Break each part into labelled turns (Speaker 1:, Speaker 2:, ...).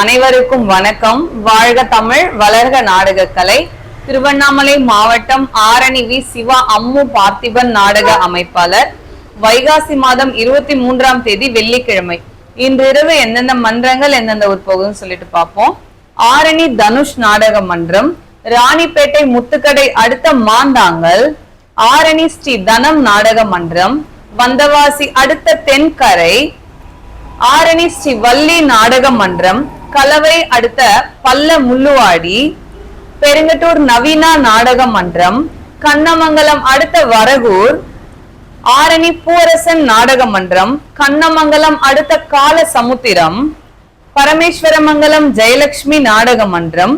Speaker 1: அனைவருக்கும் வணக்கம். வாழ்க தமிழ், வளர்க நாடகக்கலை. திருவண்ணாமலை மாவட்டம் ஆரணி வி. சிவா அம்மு பார்த்திபன் நாடக அமைப்பாளர். வைகாசி மாதம் 23ஆம் தேதி வெள்ளிக்கிழமை. இன்றிரவு எந்தெந்த மன்றங்கள் எந்தெந்த ஊர் போகுதுன்னு சொல்லிட்டு பார்ப்போம். ஆரணி தனுஷ் நாடக மன்றம், ராணிப்பேட்டை முத்துக்கடை அடுத்த மாந்தாங்கல், ஆரணி ஸ்ரீ தனம் நாடக மன்றம், வந்தவாசி அடுத்த தென்கரை, ஆரணி ஸ்ரீ வள்ளி நாடக மன்றம், கலவை அடுத்த பல்ல முள்ளுவாடி, பெருங்கட்டூர் நவீனா நாடக மன்றம், கண்ணமங்கலம் அடுத்த வரகூர், ஆரணி பூரசன் நாடக மன்றம், கண்ணமங்கலம் அடுத்த கால சமுத்திரம், பரமேஸ்வரமங்கலம் ஜெயலட்சுமி நாடக மன்றம்,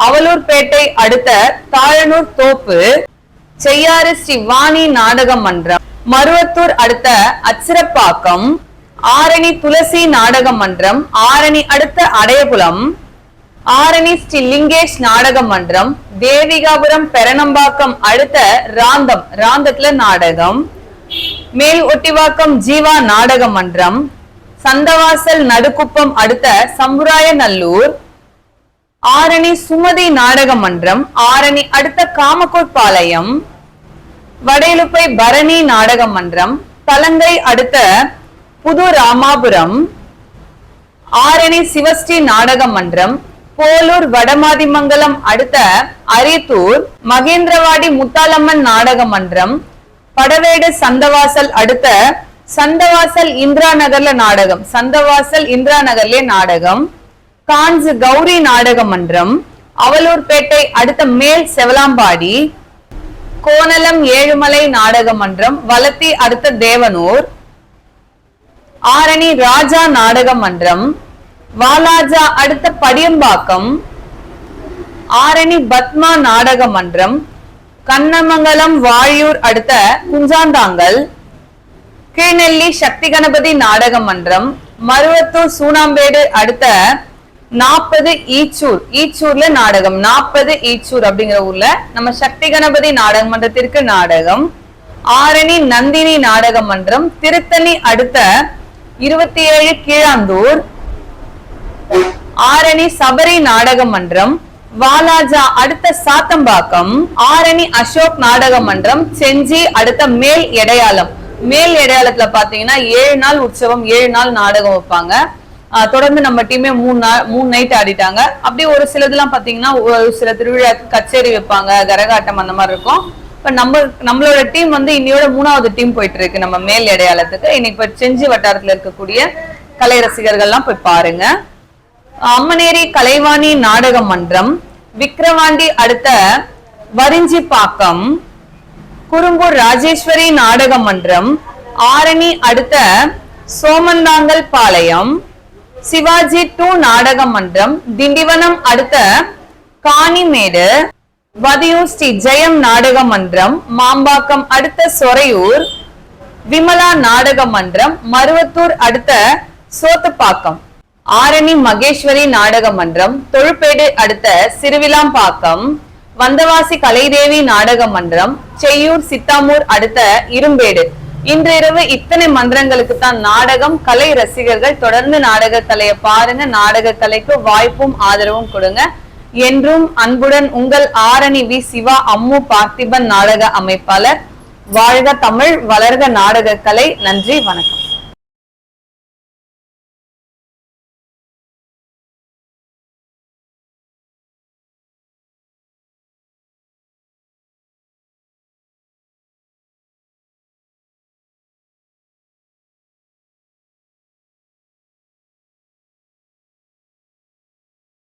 Speaker 1: அவலூர்பேட்டை அடுத்த தாழனூர் தோப்பு, செய்யாறு ஸ்ரீ வாணி நாடக மன்றம், மருவத்தூர் அடுத்த அச்சிரப்பாக்கம், ஆரணி துளசி நாடக மன்றம், ஆரணி அடுத்த அடையகுளம், ஆரணி ஸ்ரீ லிங்கேஷ் நாடக மன்றம், தேவிகாபுரம் பெரணம்பாக்கம் அடுத்த ராந்தத்துல நாடகம், மேல் ஒட்டிவாக்கம் ஜீவா நாடக மன்றம், சந்தவாசல் நடுக்குப்பம் அடுத்த சம்புராய நல்லூர், ஆரணி சுமதி நாடக மன்றம், ஆரணி அடுத்த காமக்கோட்பாளையம், வடையலுப்பை பரணி நாடக மன்றம், தலங்கை அடுத்த புது ராமாபுரம், ஆரணி சிவஸ்ரீ நாடக மன்றம், போலூர் வடமாதிமங்கலம் அடுத்த அரித்தூர், மகேந்திரவாடி முத்தாலம்மன் நாடக மன்றம், படவேடு சந்தவாசல் அடுத்த சந்தவாசல் இந்திரா நகர்ல நாடகம், சந்தவாசல் இந்திரா நகர்லே நாடகம், காஞ்சி கௌரி நாடக மன்றம், அவலூர்பேட்டை அடுத்த மேல் செவலாம்பாடி, கோணலம் ஏழுமலை நாடக மன்றம், வலத்தி அடுத்த தேவனூர், ஆரணி ராஜா நாடக மன்றம், வாலாஜா அடுத்த படியம்பாக்கம், ஆரணி பத்மா நாடக மன்றம், கண்ணமங்கலம் வாழியூர் அடுத்த குஞ்சாந்தாங்கல், கீழ்நெல்லி சக்தி கணபதி நாடக மன்றம், மருவத்தூர் சூனாம்பேடு அடுத்த 40 ஈச்சூர்ல நாடகம், 40 ஈச்சூர் அப்படிங்கிற ஊர்ல நம்ம சக்தி கணபதி நாடக மன்றத்திற்கு நாடகம், ஆரணி நந்தினி நாடக மன்றம், திருத்தணி அடுத்த 27 கீழாந்தூர், ஆரணி சபரி நாடக மன்றம், வாலாஜா அடுத்த சாத்தம்பாக்கம், ஆரணி அசோக் நாடக மன்றம், செஞ்சி அடுத்த மேல் எடையாளம். மேல் எடையாளத்துல பாத்தீங்கன்னா 7 நாள் உற்சவம், 7 நாள் நாடகம் வைப்பாங்க. தொடர்ந்து நம்ம டீமே 3 நைட் ஆடிட்டாங்க. அப்படி ஒரு சிலதுலாம் பாத்தீங்கன்னா ஒரு சில திருவிழாக்கு கச்சேரி வைப்பாங்க, கரகாட்டம் அந்த மாதிரி இருக்கும். இப்ப நம்மளோட டீம் வந்து இன்னையோட 3வது டீம் போயிட்டு இருக்கு நம்ம மேல் எடையாளத்துக்கு. இன்னைக்கு இப்ப செஞ்சி வட்டாரத்துல இருக்கக்கூடிய கலை ரசிகர்கள்லாம் போய் பாருங்க. அம்மனேரி கலைவாணி நாடக மன்றம், விக்கிரவாண்டி அடுத்த வரிஞ்சி பாக்கம், குறும்பூர் ராஜேஸ்வரி நாடக மன்றம், ஆரணி அடுத்த சோமந்தாங்கல் பாளையம், சிவாஜி 2 நாடக மன்றம், திண்டிவனம் அடுத்த காணிமேடு, வதியூர் ஸ்ரீ ஜெயம் நாடக மன்றம், மாம்பாக்கம் அடுத்த சொரையூர், விமலா நாடக மன்றம், மருவத்தூர் அடுத்த சோத்துப்பாக்கம், ஆரணி மகேஸ்வரி நாடக மன்றம், தொழுப்பேடு அடுத்த சிறுவிலாம்பாக்கம், வந்தவாசி கலைதேவி நாடக மன்றம், செய்யூர் சித்தாமூர் அடுத்த இரும்பேடு. இன்று இரவு இத்தனை மன்றங்களுக்கு தான் நாடகம். கலை ரசிகர்கள் தொடர்ந்து நாடக கலையை பாருங்க. நாடக கலைக்கு வாய்ப்பும் ஆதரவும் கொடுங்க. என்றும் அன்புடன் உங்கள் ஆரணி வி. சிவா அம்மு பார்த்திபன் நாடக அமைப்பாளர். வாழ்க தமிழ், வளர்க நாடக கலை. நன்றி, வணக்கம்.